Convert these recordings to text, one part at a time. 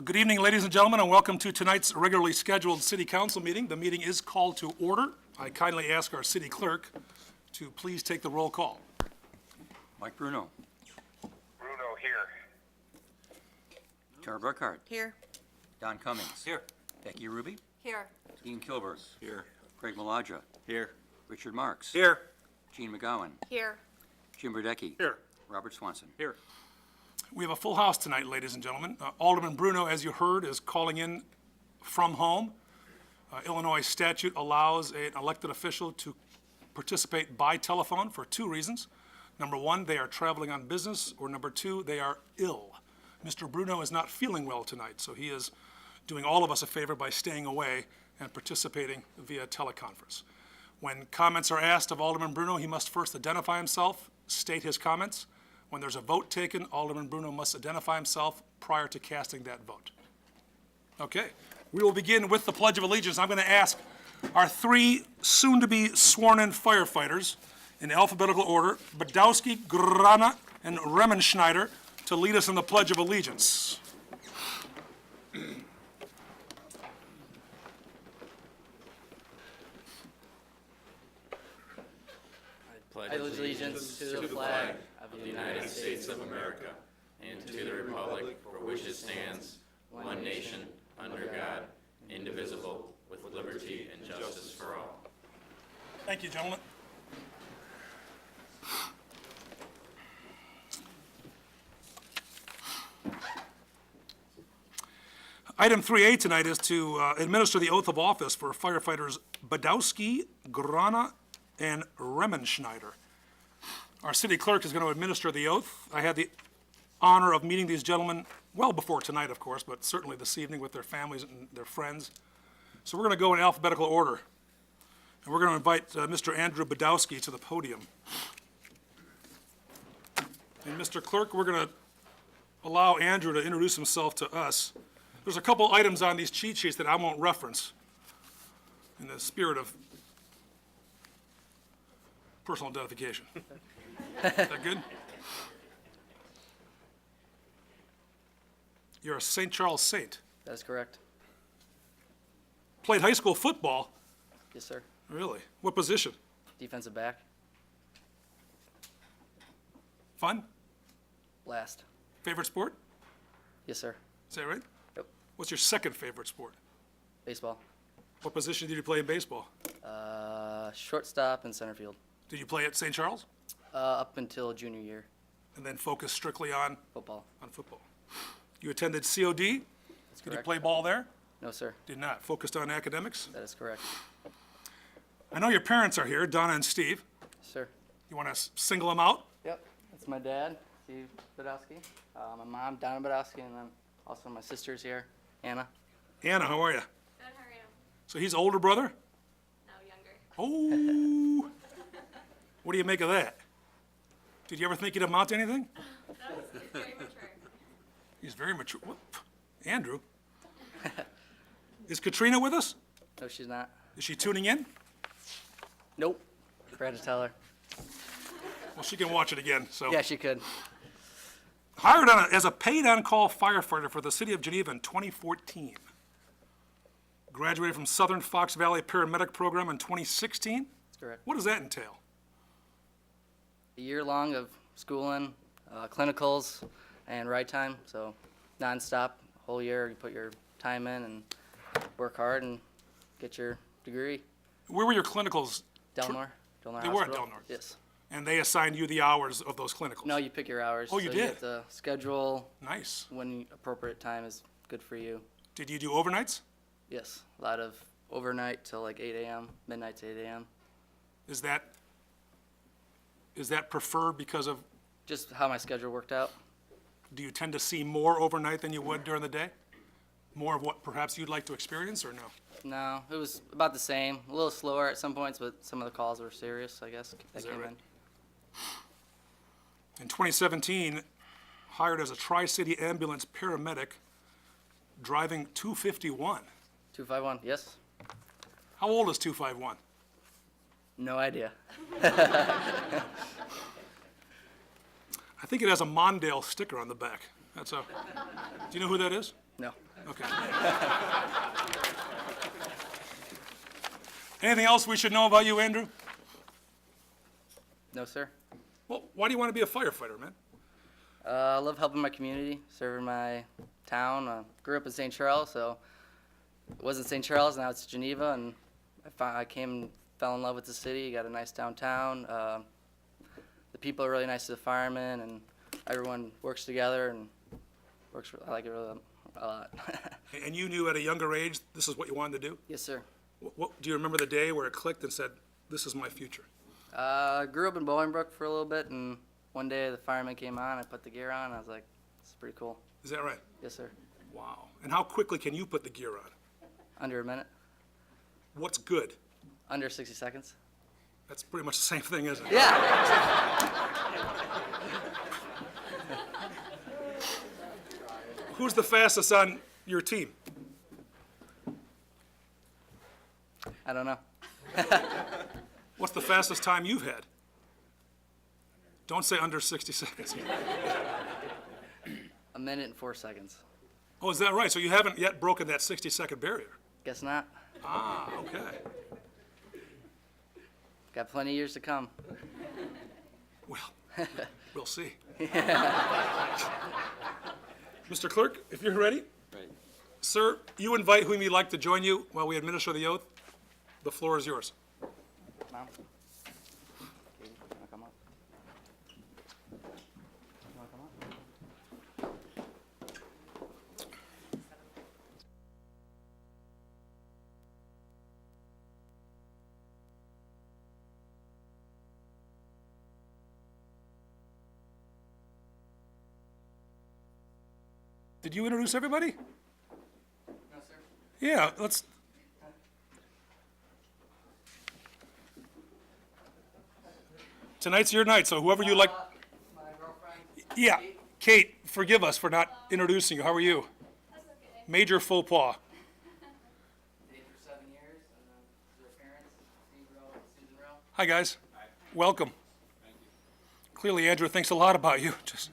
Good evening, ladies and gentlemen, and welcome to tonight's regularly scheduled City Council meeting. The meeting is called to order. I kindly ask our city clerk to please take the roll call. Mike Bruno. Bruno here. Tara Burkhardt. Here. Don Cummings. Here. Becky Ruby. Here. Ian Kilburg. Here. Craig Maladra. Here. Richard Marks. Here. Gene McGowan. Here. Jim Burdecki. Here. Robert Swanson. Here. We have a full house tonight, ladies and gentlemen. Alderman Bruno, as you heard, is calling in from home. Illinois statute allows an elected official to participate by telephone for two reasons. Number one, they are traveling on business, or number two, they are ill. Mr. Bruno is not feeling well tonight, so he is doing all of us a favor by staying away and participating via teleconference. When comments are asked of Alderman Bruno, he must first identify himself, state his comments. When there's a vote taken, Alderman Bruno must identify himself prior to casting that vote. Okay, we will begin with the Pledge of Allegiance. I'm going to ask our three soon-to-be sworn-in firefighters in alphabetical order, Badowski, Grana, and Remenschneider, to lead us in the Pledge of Allegiance. I pledge allegiance to the flag of the United States of America and to the republic for which it stands, one nation, under God, indivisible, with liberty and justice for all. Thank you, gentlemen. Item 3A tonight is to administer the oath of office for firefighters Badowski, Grana, and Remenschneider. Our city clerk is going to administer the oath. I had the honor of meeting these gentlemen well before tonight, of course, but certainly this evening with their families and their friends. So we're going to go in alphabetical order. And we're going to invite Mr. Andrew Badowski to the podium. And Mr. Clerk, we're going to allow Andrew to introduce himself to us. There's a couple items on these cheat sheets that I won't reference in the spirit of personal identification. Is that good? You're a St. Charles Saint. That is correct. Played high school football. Yes, sir. Really? What position? Defensive back. Fun? Blast. Favorite sport? Yes, sir. Is that right? Yep. What's your second favorite sport? Baseball. What position did you play in baseball? Shortstop and center field. Did you play at St. Charles? Up until junior year. And then focus strictly on Football. football? You attended COD? That's Did you correct. play ball there? No, sir. Did not. Focused on academics? That is correct. I know your parents are here, Donna and Steve. Yes, sir. You want to single them out? Yep. That's my dad, Steve Badowski. My mom, Donna Badowski, and then also my sister's here, Anna. Anna, how are you? Good, how are you? So he's older brother? No, younger. Oh. What do you make of that? Did you ever think he'd amount to anything? He's very mature. He's very mature. What? Andrew? Is Katrina with us? No, she's not. Is she tuning in? Nope. Forgot to tell her. Well, she can watch it again, so. Yeah, she could. Hired as a paid on-call firefighter for the city of Geneva in 2014. Graduated from Southern Fox Valley Paramedic Program in 2016. That's correct. What does that entail? A year long of schooling, clinicals, and ride time. So nonstop, whole year. You put your time in and work hard and get your degree. Where were your clinicals? Delmar They Hospital. were at Delmar? Yes. And they assigned you the hours of those clinicals? No, you pick your hours. Oh, you so did? You have to schedule Nice. when appropriate time is good for you. Did you do overnights? Yes, a lot of overnight till like 8 a.m., midnight to 8 a.m. Is that preferred because of, Just how my schedule worked out. do you tend to see more overnight than you would during the day? More of what perhaps you'd like to experience, or no? No, it was about the same. A little slower at some points, but some of the calls were serious, I guess, that Is that came right? in. In 2017, hired as a Tri-City ambulance paramedic, driving 251. 251, yes? How old is 251? No idea. I think it has a Mondale sticker on the back. Do you know who that is? No. Okay. Anything else we should know about you, Andrew? No, sir. Well, why do you want to be a firefighter, man? I love helping my community, serving my town. Grew up in St. Charles, so it wasn't St. Charles, now it's Geneva, and I came and fell in love with the city. Got a nice downtown. The people are really nice to the firemen, and everyone works together and works. I like it really a lot. And you knew at a younger age this is what you wanted to do? Yes, sir. Do you remember the day where it clicked and said, this is my future? I grew up in Bolingbrook for a little bit, and one day the fireman came on. I put the gear on. And I was like, "This is pretty cool." Is that right? Yes, sir. Wow. And how quickly can you put the gear on? Under a minute. What's good? Under 60 seconds. That's pretty much the same thing, isn't it? Yeah. Who's the fastest on your team? I don't know. What's the fastest time you've had? Don't say under 60 seconds. A minute and 4 seconds. Oh, is that right? So you haven't yet broken that 60-second barrier? Guess not. Ah, okay. Got plenty of years to come. Well, we'll see. Mr. Clerk, if you're ready. Right. Sir, you invite whom you'd like to join you while we administer the oath. The floor is yours. Mom? Katie, you wanna come up? You wanna come up? Did you introduce everybody? No, sir. Yeah, let's. Tonight's your night, so whoever you like. My girlfriend. Yeah, Kate, forgive us for not introducing you. How are you? That's okay. Major faux pas. Dated for 7 years, and then their parents, Steve Rowe and Susan Rowe. Hi, guys. Welcome. Clearly, Andrew thinks a lot about you. Just.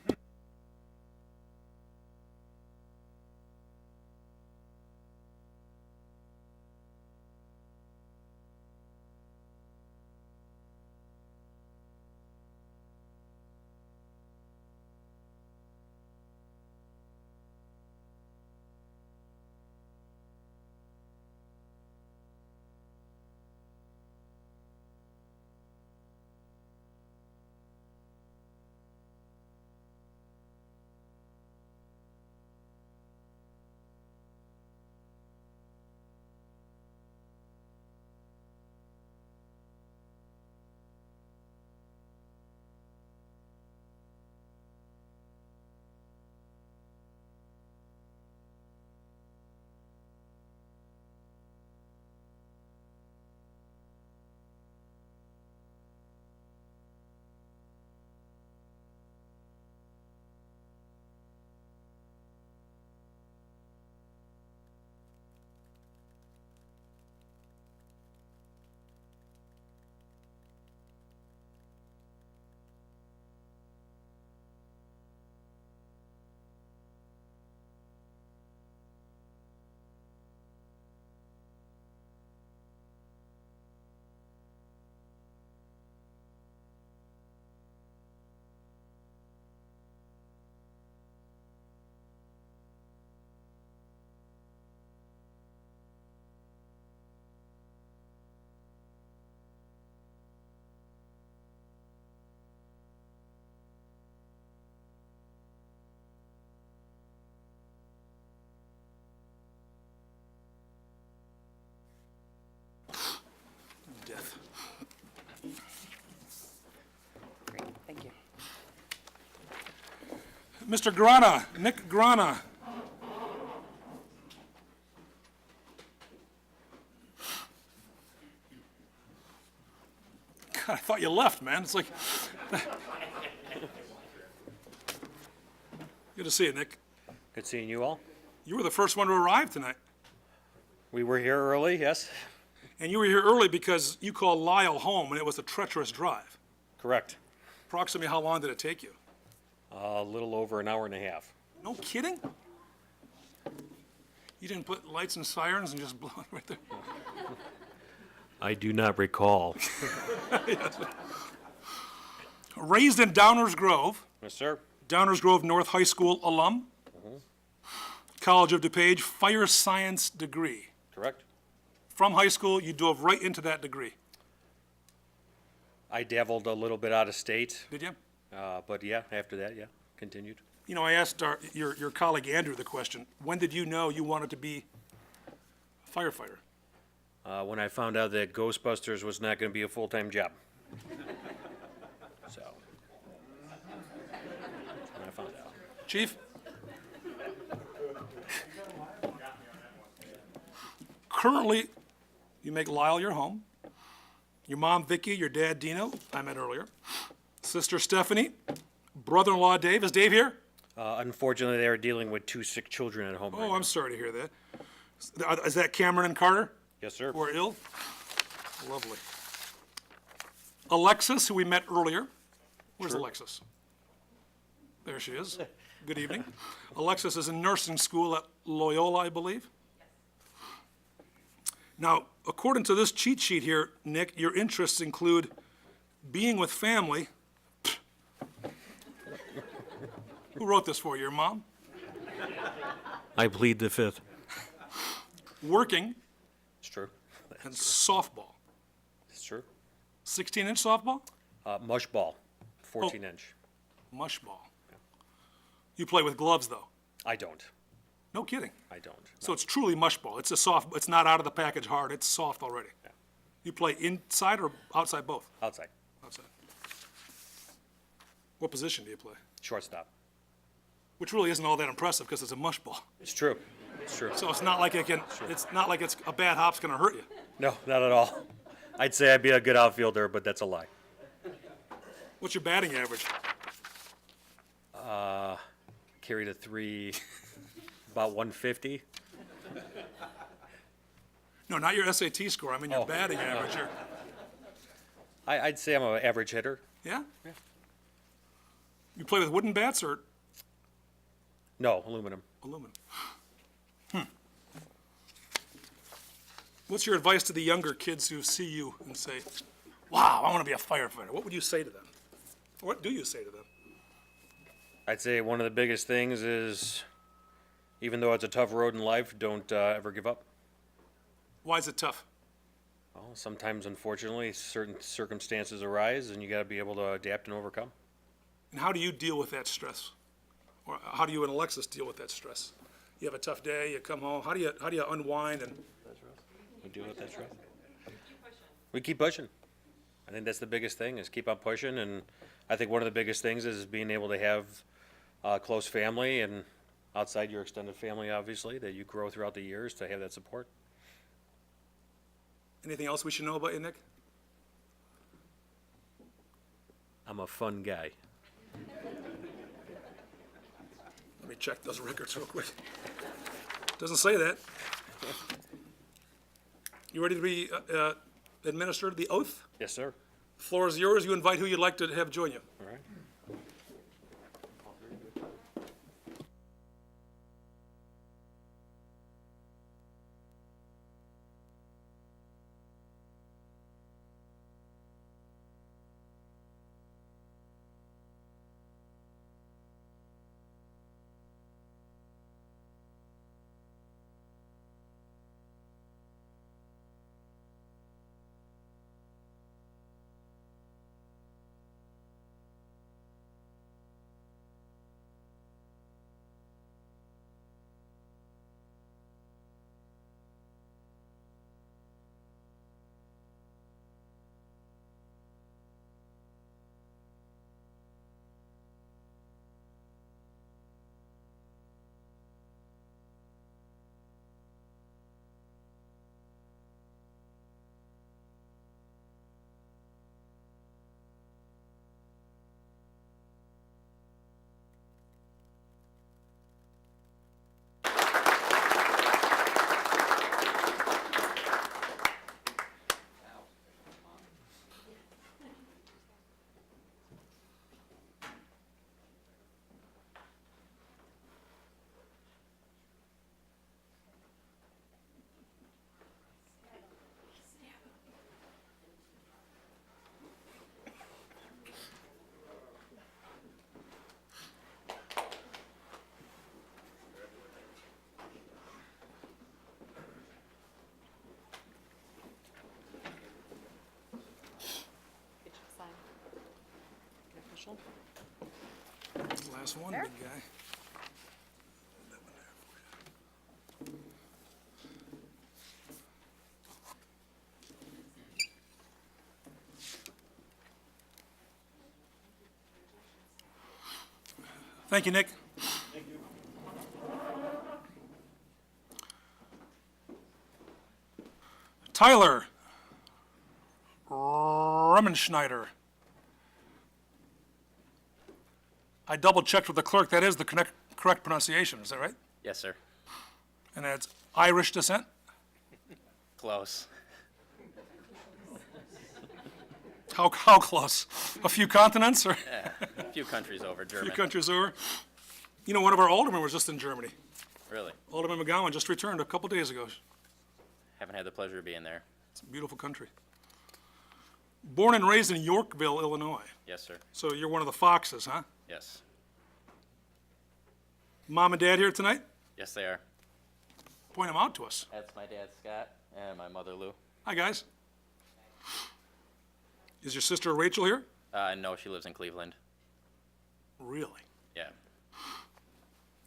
Death. Great, thank you. Mr. Grana, Nick Grana. God, I thought you left, man. It's like. Good to see you, Nick. Good seeing you all. You were the first one to arrive tonight. We were here early, yes? And you were here early because you called Lyle home and it was a treacherous drive. Correct. Approximately how long did it take you? A little over an hour and a half. No kidding? You didn't put lights and sirens and just blow it right there? I do not recall. Raised in Downers Grove, Yes, sir. Downers Grove North High School alum. College of DuPage, fire science degree. Correct. From high school, you dove right into that degree, I dabbled a little bit out of state, did you? but yeah, after that, yeah, continued. You know, I asked your colleague Andrew the question, when did you know you wanted to be a firefighter? When I found out that Ghostbusters was not going to be a full-time job. So, that's when I found out. Chief? Currently, you make Lyle your home. Your mom, Vicky, your dad, Dino, I met earlier. Sister Stephanie, brother-in-law Dave. Is Dave here? Unfortunately, they are dealing with 2 sick children at home right Oh, now. I'm sorry to hear that. Is that Cameron and Carter Yes, sir. who are ill? Lovely. Alexis, who we met earlier. Where's Alexis? There she is. Good evening. Alexis is in nursing school at Loyola, I believe. Now, according to this cheat sheet here, Nick, your interests include being with family. Who wrote this for you, your mom? I plead the fifth. Working, It's true. and softball. It's true. 16-inch softball? Mush ball, 14-inch. Mush ball. You play with gloves, though. I don't. No kidding. I don't. So it's truly mush ball. It's a soft, it's not out of the package hard, it's soft already. Yeah. You play inside or outside both? Outside. Outside. What position do you play? Shortstop. Which really isn't all that impressive because it's a mush ball. It's true. It's true. So it's not like it's not like it's a bad hop's gonna hurt you. No, not at all. I'd say I'd be a good outfielder, but that's a lie. What's your batting average? Carried a 3, about 150. No, not your SAT score. I mean your Oh. batting average. I'd say I'm an average hitter. Yeah? You play with wooden bats or No, aluminum. aluminum? What's your advice to the younger kids who see you and say, wow, I want to be a firefighter? What would you say to them? What do you say to them? I'd say one of the biggest things is, even though it's a tough road in life, don't ever give up. Why is it tough? Well, sometimes, unfortunately, certain circumstances arise, and you got to be able to adapt and overcome. And how do you deal with that stress? Or how do you and Alexis deal with that stress? You have a tough day, you come home, how do you unwind and We deal with that stress. We keep pushing. I think that's the biggest thing, is keep on pushing, and I think one of the biggest things is being able to have a close family and outside your extended family, obviously, that you grow throughout the years to have that support. anything else we should know about you, Nick? I'm a fun guy. Let me check those records real quick. Doesn't say that. You ready to be administered the oath? Yes, sir. Floor is yours. You invite who you'd like to have join you. All right. Marshall. Last one, big guy. Thank you, Nick. Tyler Remmenschneider. I double-checked with the clerk, that is the correct pronunciation, is that right? Yes, sir. And that's Irish descent? Close. How close? A few continents, or Yeah, a few countries over, a few German. countries over? You know, one of our aldermen was just in Germany. Really? Alderman McGowan just returned a couple days ago. Haven't had the pleasure of being there. It's a beautiful country. Born and raised in Yorkville, Illinois. Yes, sir. So you're one of the Foxes, huh? Yes. Mom and Dad here tonight? Yes, they are. Point them out to us. That's my dad, Scott, and my mother, Lou. Hi, guys. Is your sister Rachel here? No, she lives in Cleveland. Really? Yeah.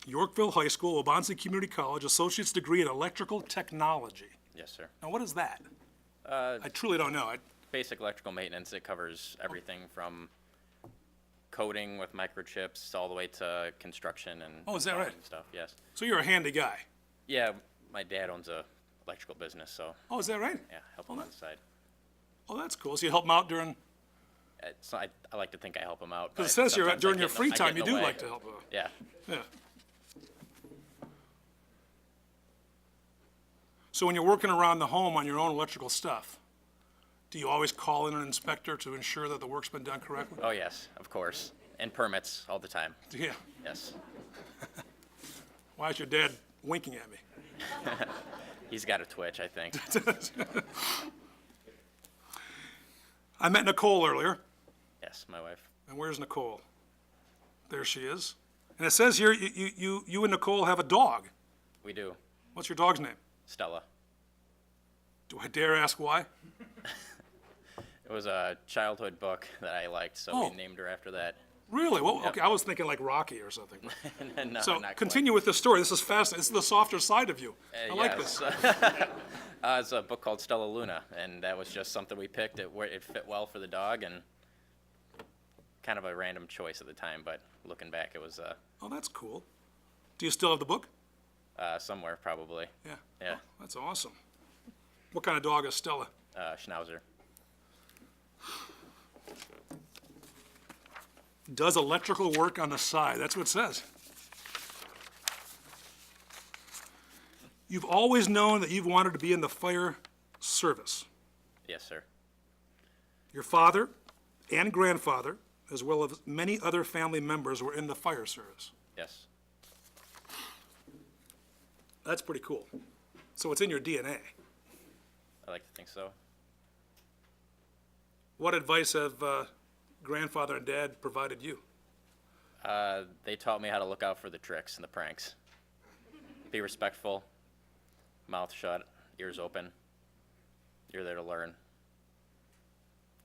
Yorkville High School, Waubonsee Community College, Associate's degree in Electrical Technology. Yes, sir. Now, what is that? I truly don't know. Basic electrical maintenance. It covers everything from coding with microchips all the way to construction and Oh, is that right? and stuff. Yes. So you're a handy guy. Yeah, my dad owns a electrical business, so Oh, is that right? yeah, help him on the side. Oh, that's cool. So you help them out during, So I like to think I help him out. because it but says here, sometimes I during get your in the- free I get time, in you the do way. like to help out. Yeah. Yeah. So when you're working around the home on your own electrical stuff, do you always call in an inspector to ensure that the work's been done correctly? Oh yes, of course, and permits all the time. Yeah. Yes. Why is your dad winking at me? He's got a twitch, I think. I met Nicole earlier. Yes, my wife. And where's Nicole? There she is. And it says here, you and Nicole have a dog. We do. What's your dog's name? Stella. Do I dare ask why? It was a childhood book that I liked, so Oh. we named her after that. Really? Well, okay, I was thinking like Rocky or something. No, So not continue with the story. This is fascinating. This is the softer side of you. quite. I like this. Yes. It's a book called Stella Luna, and that was just something we picked. It fit well for the dog, and kind of a random choice at the time, but looking back, it was Oh, that's cool. Do you still have the book? somewhere probably. Yeah. Yeah. Oh, that's awesome. What kind of dog is Stella? Schnauzer. Does electrical work on the side. That's what it says. You've always known that you've wanted to be in the fire service. Yes, sir. Your father and grandfather, as well as many other family members, were in the fire service. Yes. That's pretty cool. So it's in your DNA. I like to think so. What advice have grandfather and dad provided you? They taught me how to look out for the tricks and the pranks. Be respectful, mouth shut, ears open. You're there to learn.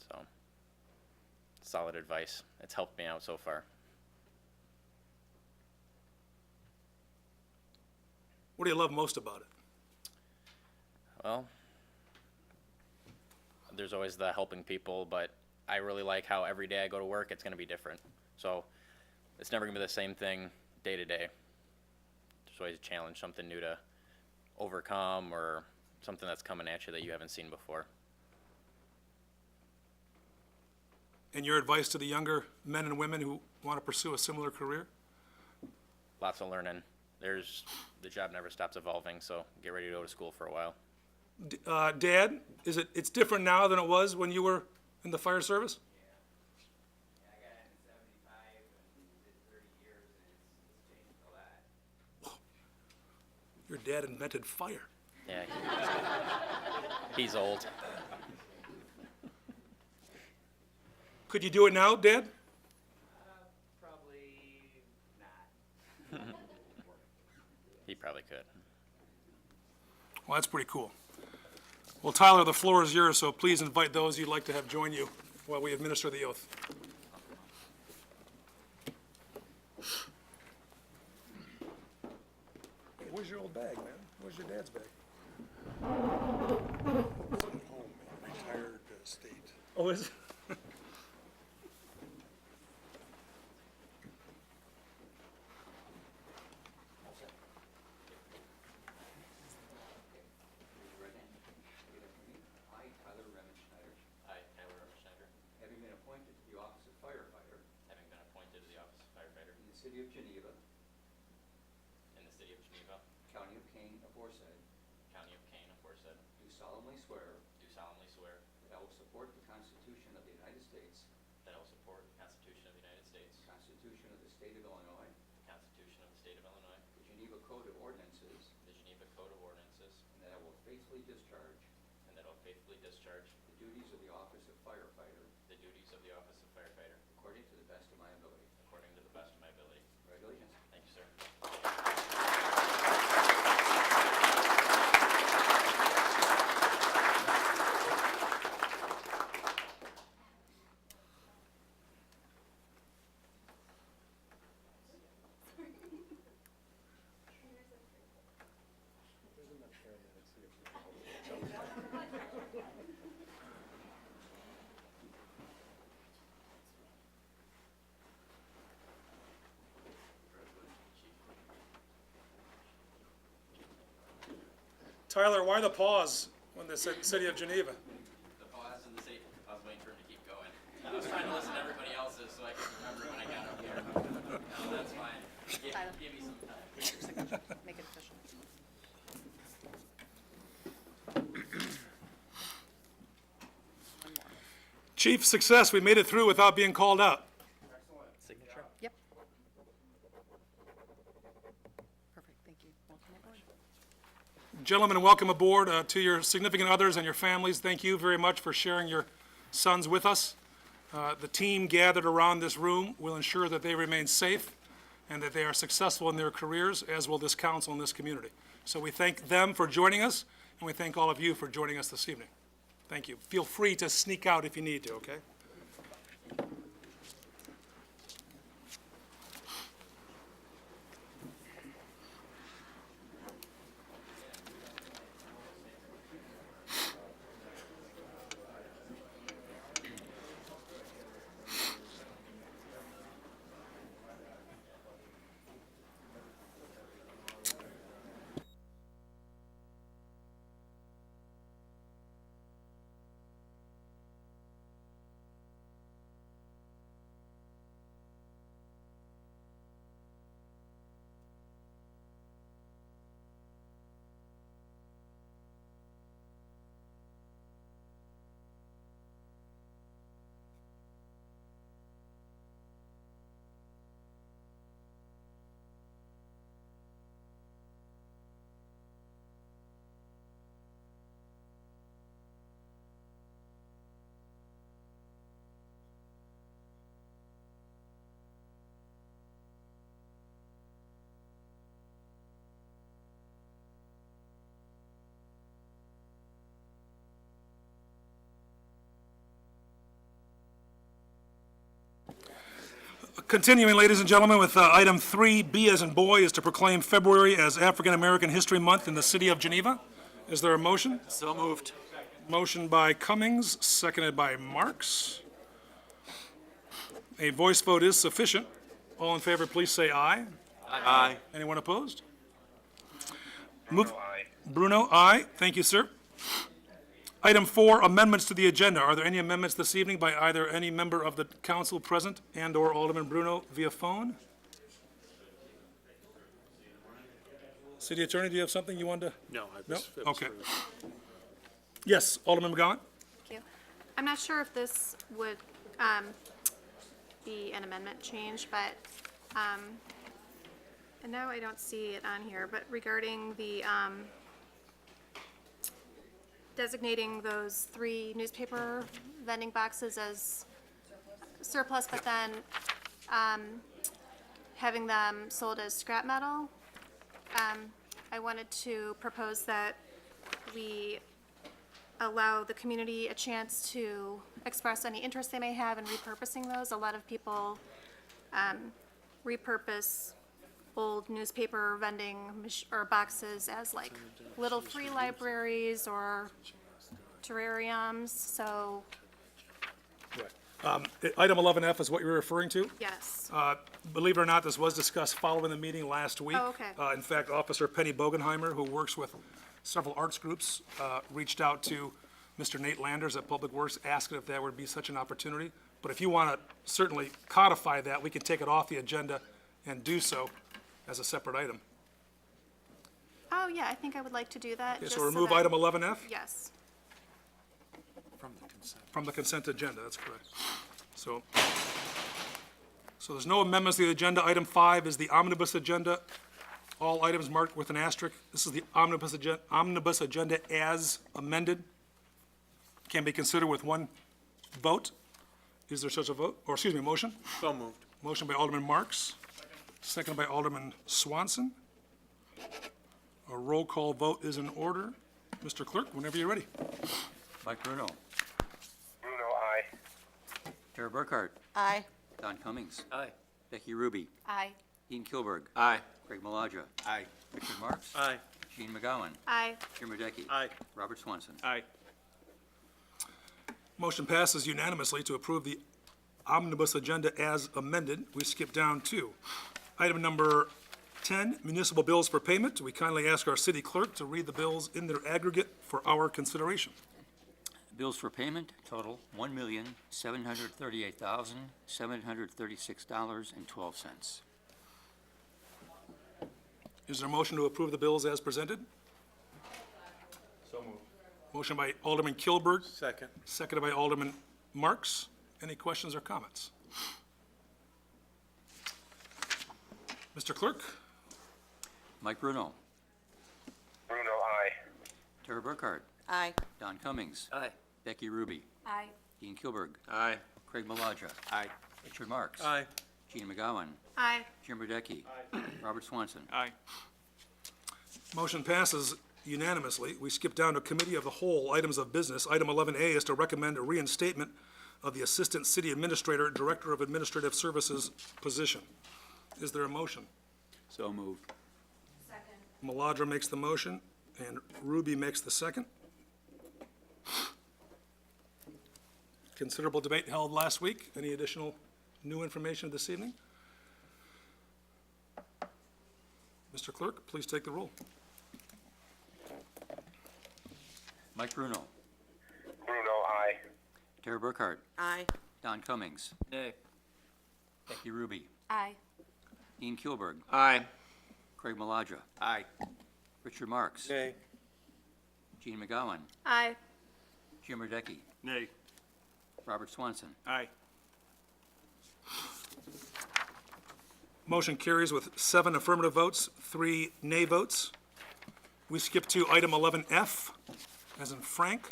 So, solid advice. It's helped me out so far. What do you love most about it? Well, there's always the helping people, but I really like how every day I go to work, it's going to be different. So, it's never going to be the same thing day to day. There's always a challenge, something new to overcome, or something that's coming at you that you haven't seen before. And your advice to the younger men and women who want to pursue a similar career? Lots of learning. The job never stops evolving, so get ready to go to school for a while. Dad, it's different now than it was when you were in the fire service? I got in '75 and did 30 years, and it's changed a lot. Your dad invented fire. Yeah, he's old. Could you do it now, Dad? Probably not. He probably could. Well, that's pretty cool. Well, Tyler, the floor is yours, so please invite those you'd like to have join you while we administer the oath. your old bag, man? Where's your dad's bag? At home, retired state. Oh, is it? I, Tyler Remmenschneider, I, Tyler Schneider, having been appointed to the office of firefighter having been appointed to the office of firefighter in the city of Geneva, in the city of Geneva, county of Kane, aforesaid, county of Kane, aforesaid, do solemnly swear do solemnly swear that I will support the Constitution of the United States, that I will support the Constitution of the United States, the Constitution of the State of Illinois, the Constitution of the State of Illinois, the Geneva Code of Ordinances, the Geneva Code of Ordinances, and that I will faithfully discharge and that I will faithfully discharge the duties of the office of firefighter the duties of the office of firefighter according to the best of my ability. according to the best of my ability. Congratulations. Thank you, sir. Tyler, why the pause when they said City of Geneva? The pause and the safe, I was waiting for him to keep going. I was trying to listen to everybody else's so I could remember when I got up here. No, that's fine. Give me some time. Make it official. Chief, success. We made it through without being called out. Signature? Yep. Perfect, thank you. Welcome aboard. Gentlemen, welcome aboard to your significant others and your families. Thank you very much for sharing your sons with us. The team gathered around this room will ensure that they remain safe and that they are successful in their careers, as will this council and this community. So we thank them for joining us, and we thank all of you for joining us this evening. Thank you. Feel free to sneak out if you need to, okay? Continuing, ladies and gentlemen, with item 3B as in boy is to proclaim February as African American History Month in the city of Geneva. Is there a motion? So moved. Motion by Cummings, seconded by Marks. A voice vote is sufficient. All in favor, please say aye. Aye. Anyone opposed? Bruno, aye. Bruno, aye. Thank you, sir. Item 4, amendments to the agenda. Are there any amendments this evening by either any member of the council present and/or Alderman Bruno via phone? City Attorney, do you have something you wanted to? No, No? Okay. Yes, Alderman McGowan? Thank you. I'm not sure if this would be an amendment change, but, and now I don't see it on here, but regarding the designating those 3 newspaper vending boxes as surplus, but then having them sold as scrap metal, I wanted to propose that we allow the community a chance to express any interest they may have in repurposing those. A lot of people repurpose old newspaper vending or boxes as like little free libraries or terrariums, so, Item 11F is what you're referring to? yes. Believe it or not, this was discussed following the meeting last week. Oh, okay. In fact, Officer Penny Bogenheimer, who works with several arts groups, reached out to Mr. Nate Landers at Public Works, asking if there would be such an opportunity. But if you want to certainly codify that, we can take it off the agenda and do so as a separate item. Oh, yeah, I think I would like to do that. Okay, just so remove that- item 11F Yes. from the consent agenda, that's correct. So there's no amendments to the agenda. Item 5 is the omnibus agenda. All items marked with an asterisk. This is the omnibus agenda as amended. Can be considered with one vote. Is there such a vote, or excuse me, motion? So moved. Motion by Alderman Marks, second by Alderman Swanson. A roll call vote is in order. Mr. Clerk, whenever you're ready. Mike Bruno, Bruno, aye. Tara Burkhart, Aye. Don Cummings, Aye. Becky Ruby, Aye. Ian Kilberg, Aye. Craig Maladra, Aye. Richard Marks, Aye. Gene McGowan, Aye. Jim Radecki, Aye. Robert Swanson. Aye. Motion passes unanimously to approve the omnibus agenda as amended. We skip down to item number 10, municipal bills for payment. We kindly ask our city clerk to read the bills in their aggregate for our consideration. Bills for payment total $1,738,736.12. Is there a motion to approve the bills as presented? So moved. Motion by Alderman Kilberg, Second. seconded by Alderman Marks. Any questions or comments? Mr. Clerk? Mike Bruno, Bruno, aye. Tara Burkhart, Aye. Don Cummings, Aye. Becky Ruby, Aye. Ian Kilberg, Aye. Craig Maladra, Aye. Richard Marks, Aye. Gene McGowan, Aye. Jim Radecki, Robert Swanson. Aye. Motion passes unanimously. We skip down to Committee of the Whole, items of business. Item 11A is to recommend a reinstatement of the Assistant City Administrator, Director of Administrative Services position. Is there a motion? So moved. Maladra makes the motion, and Ruby makes the second. Considerable debate held last week. Any additional new information this evening? Mr. Clerk, please take the roll. Mike Bruno, Bruno, aye. Tara Burkhart, Aye. Don Cummings, Nay. Becky Ruby, Aye. Ian Kilberg, Aye. Craig Maladra, Aye. Richard Marks, Nay. Gene McGowan, Aye. Jim Radecki, Nay. Robert Swanson. Aye. Motion carries with 7 affirmative votes, 3 nay votes. We skip to item 11F, as in Frank.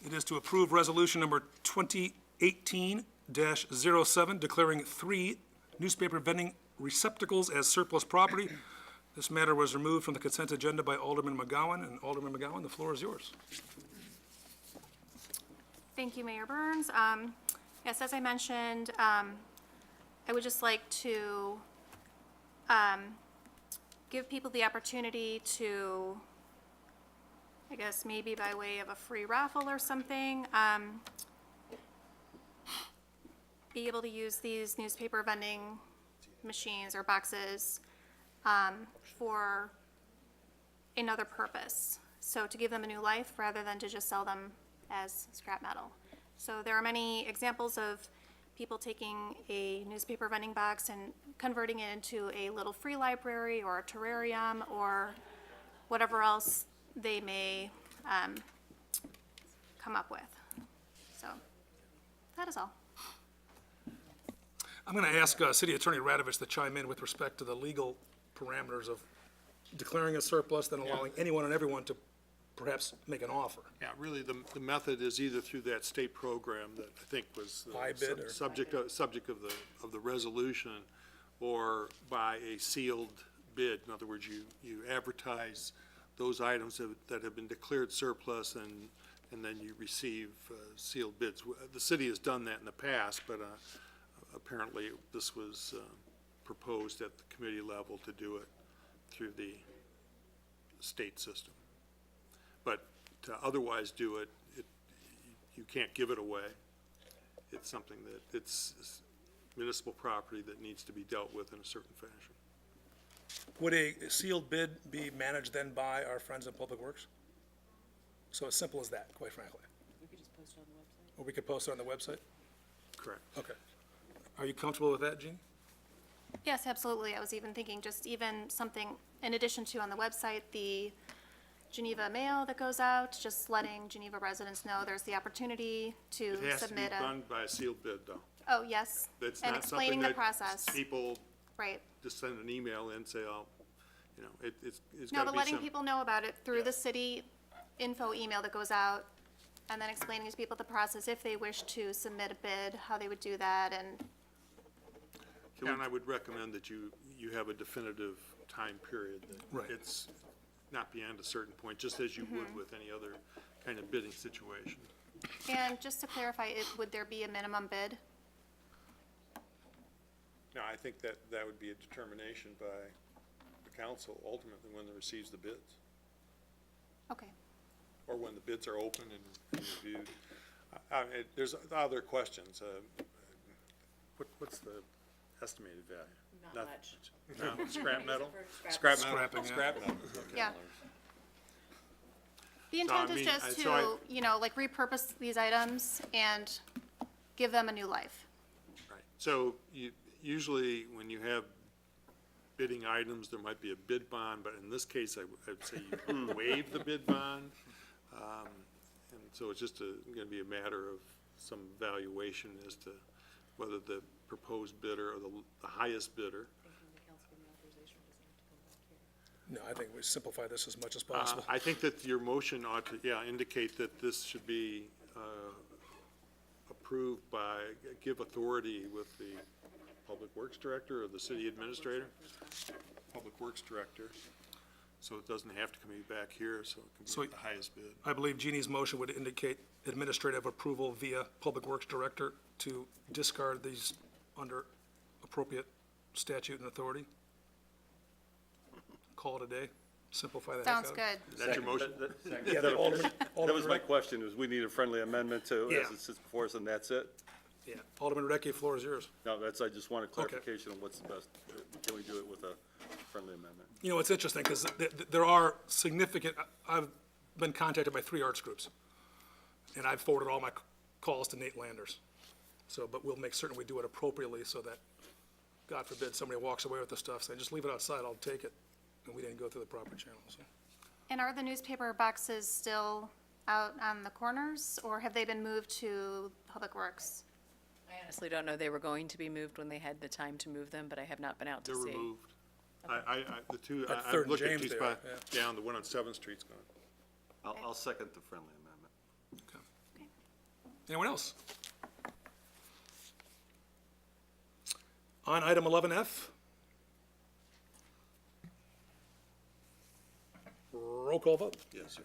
It is to approve resolution number 2018-07, declaring 3 newspaper vending receptacles as surplus property. This matter was removed from the consent agenda by Alderman McGowan. And Alderman McGowan, the floor is yours. Thank you, Mayor Burns. Yes, as I mentioned, I would just like to give people the opportunity to, I guess maybe by way of a free raffle or something, be able to use these newspaper vending machines or boxes for another purpose. So to give them a new life rather than to just sell them as scrap metal. So there are many examples of people taking a newspaper vending box and converting it into a little free library or a terrarium or whatever else they may come up with. So that is all. I'm going to ask City Attorney Radovich to chime in with respect to the legal parameters of declaring a surplus, then allowing anyone and everyone to perhaps make an offer. Yeah, really, the method is either through that state program that I think was the High bid or- subject of the resolution, or by a sealed bid. In other words, you advertise those items that have been declared surplus, and then you receive sealed bids. The city has done that in the past, but apparently this was proposed at the committee level to do it through the state system. But to otherwise do it, you can't give it away. It's something that, it's municipal property that needs to be dealt with in a certain fashion. Would a sealed bid be managed then by our friends in Public Works? So as simple as that, quite frankly. We could just post it on the website. Or we could post it on the website? Correct. Okay. Are you comfortable with that, Jean? Yes, absolutely. I was even thinking just even something in addition to on the website, the Geneva mail that goes out, just letting Geneva residents know there's the opportunity to It has to be submit a. done by a sealed bid, though. Oh, yes. That's And not something explaining the that process. people Right. just send an email in and say, oh, you know, it's No, gotta but be letting some. people know about it through Yeah. the city info email that goes out, and then explaining to people the process if they wish to submit a bid, how they would do that, and, And I would recommend that you have a definitive time period, Right. that it's not beyond a certain point, just as you Mm-hmm. would with any other kind of bidding situation. and just to clarify, would there be a minimum bid? Now, I think that would be a determination by the council ultimately when it receives the bids, Okay. or when the bids are open and reviewed. There's other questions. What's the estimated value? Not much. No, scrap metal? For Scrap Scrapping, metal? yeah. Scrap metal, okay. Yeah. The So, intent I is mean, just so I- to, like repurpose these items and give them a new life. Right. So usually, when you have bidding items, there might be a bid bond, but in this case, I'd say you waive the bid bond. And so it's just gonna be a matter of some valuation as to whether the proposed bidder or the highest bidder. No, I think we simplify this as much as possible. I think that your motion ought to, indicate that this should be approved by, give authority with the Public Works Director or the City Administrator, Public Works Director, so it doesn't have to come back here, so it So- can be the highest bid. I believe Jeannie's motion would indicate administrative approval via Public Works Director to discard these under appropriate statute and authority. Call it a day, simplify the heck out Sounds of it. good. Is that your motion? Yeah, the Alderman, That was Alderman my Radke. question, is we need a friendly amendment to, Yeah. as it sits before us, and that's it? Yeah, Alderman Radke, floor is yours. No, I just wanted clarification on what's the best, can we do it with a friendly amendment? You know, it's interesting, because there are significant, I've been contacted by 3 arts groups, and I've forwarded all my calls to Nate Landers. So, but we'll make certain we do it appropriately so that, God forbid, somebody walks away with the stuff saying, just leave it outside, I'll take it, and we didn't go through the proper channels. So. And are the newspaper boxes still out on the corners, or have they been moved to Public Works? I honestly don't know. They were going to be moved when they had the time to move them, but I have not been out to They're see. removed. The two, At I've Third and looked at James two there, spots, yeah. down, the one on 7th Street's gone. I'll second the friendly amendment. Okay. Anyone else? On item 11F. Roll call vote. Yes, sir.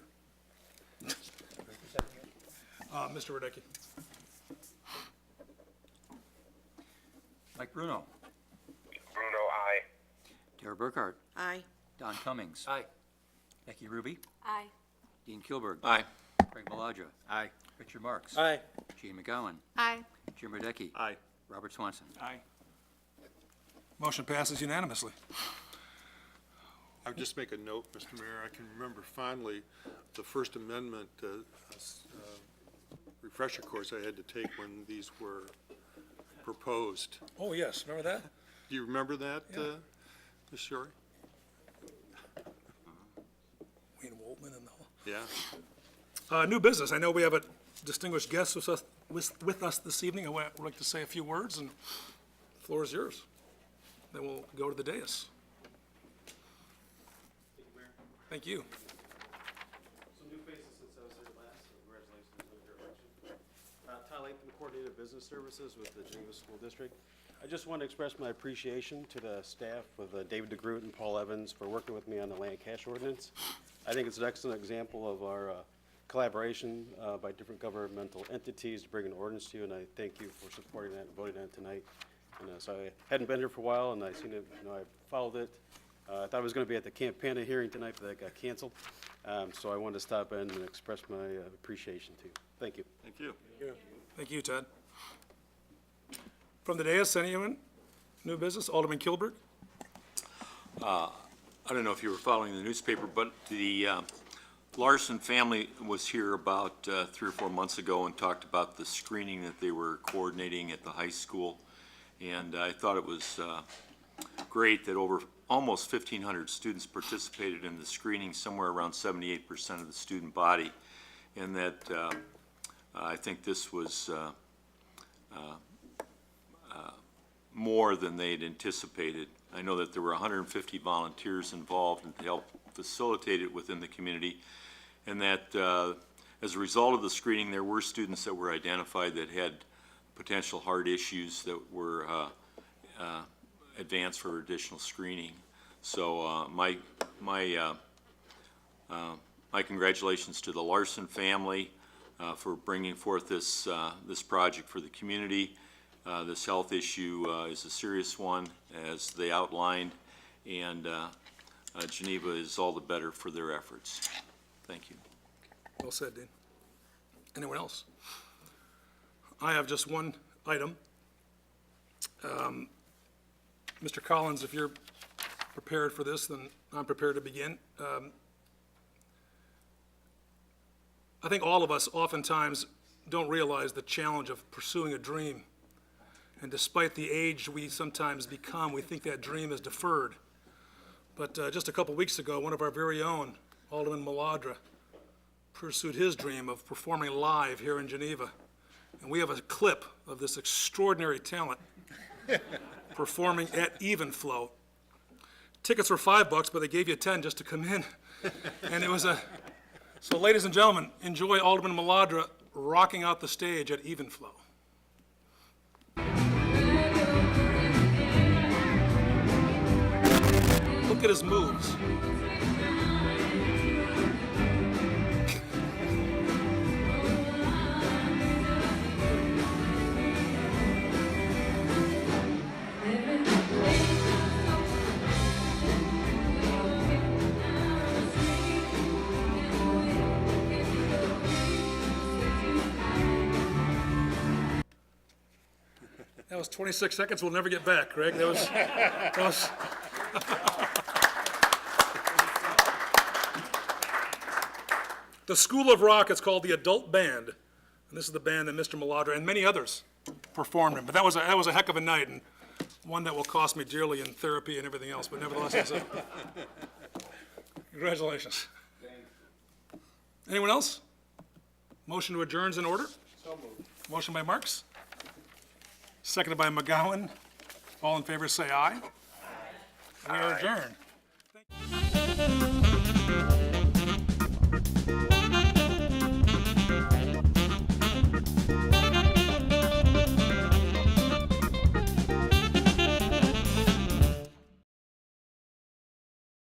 Mr. Radecki. Mike Bruno. Bruno, I. Tara Burkhart. Aye. Don Cummings. Aye. Becky Ruby. Aye. Dean Kilburg. Aye. Craig Maladra. Aye. Richard Marks. Aye. Gene McGowan. Aye. Jim Radecki. Aye. Robert Swanson. Aye. Motion passes unanimously. I would just make a note, Mr. Mayor, I can remember fondly the First Amendment refresher course I had to take when these were proposed. Oh, yes, remember that? Do you remember that, Yeah. Ms. Shorey? Wayne Woltman and the whole. Yeah. New business, I know we have a distinguished guest with us this evening. I would like to say a few words, and the floor is yours. Then we'll go to the dais. Thank you. Some new faces since I was here last, so congratulations on your election. Ty Latham, Coordinator of Business Services with the Geneva School District. I just want to express my appreciation to the staff with David DeGroot and Paul Evans for working with me on the land cash ordinance. I think it's an excellent example of our collaboration by different governmental entities to bring an ordinance to you, and I thank you for supporting that and voting on it tonight. And so I hadn't been here for a while, and I seen it, I followed it. I thought I was going to be at the Camp Panda hearing tonight, but that got canceled. So I wanted to stop in and express my appreciation to you. Thank you. Thank you. Thank you, Ted. From the dais, anyone? New business? Alderman Kilburg? I don't know if you were following the newspaper, but the Larson family was here about 3 or 4 months ago and talked about the screening that they were coordinating at the high school. And I thought it was great that over almost 1,500 students participated in the screening, somewhere around 78% of the student body. And that I think this was more than they'd anticipated. I know that there were 150 volunteers involved and to help facilitate it within the community, and that as a result of the screening, there were students that were identified that had potential heart issues that were advanced for additional screening. So my congratulations to the Larson family for bringing forth this this project for the community. This health issue is a serious one, as they outlined, and Geneva is all the better for their efforts. Thank you. Well said, Dean. Anyone else? I have just one item. Mr. Collins, if you're prepared for this, then I'm prepared to begin. I think all of us oftentimes don't realize the challenge of pursuing a dream. And despite the age we sometimes become, we think that dream is deferred. But just a couple weeks ago, one of our very own, Alderman Maladra, pursued his dream of performing live here in Geneva. And we have a clip of this extraordinary talent performing at Evenflow. Tickets were $5, but they gave you 10 just to come in. And it was so ladies and gentlemen, enjoy Alderman Maladra rocking out the stage at Evenflow. Look at his moves. That was 26 seconds we'll never get back, Greg. That was The School of Rock is called the Adult Band, and this is the band that Mr. Maladra and many others performed in. But that was a heck of a night, and one that will cost me dearly in therapy and everything else. But nevertheless, that's it. Congratulations. Anyone else? Motion to adjourn is in order. So moved. Motion by Marks, seconded by McGowan. All in favor, say aye. We are adjourned.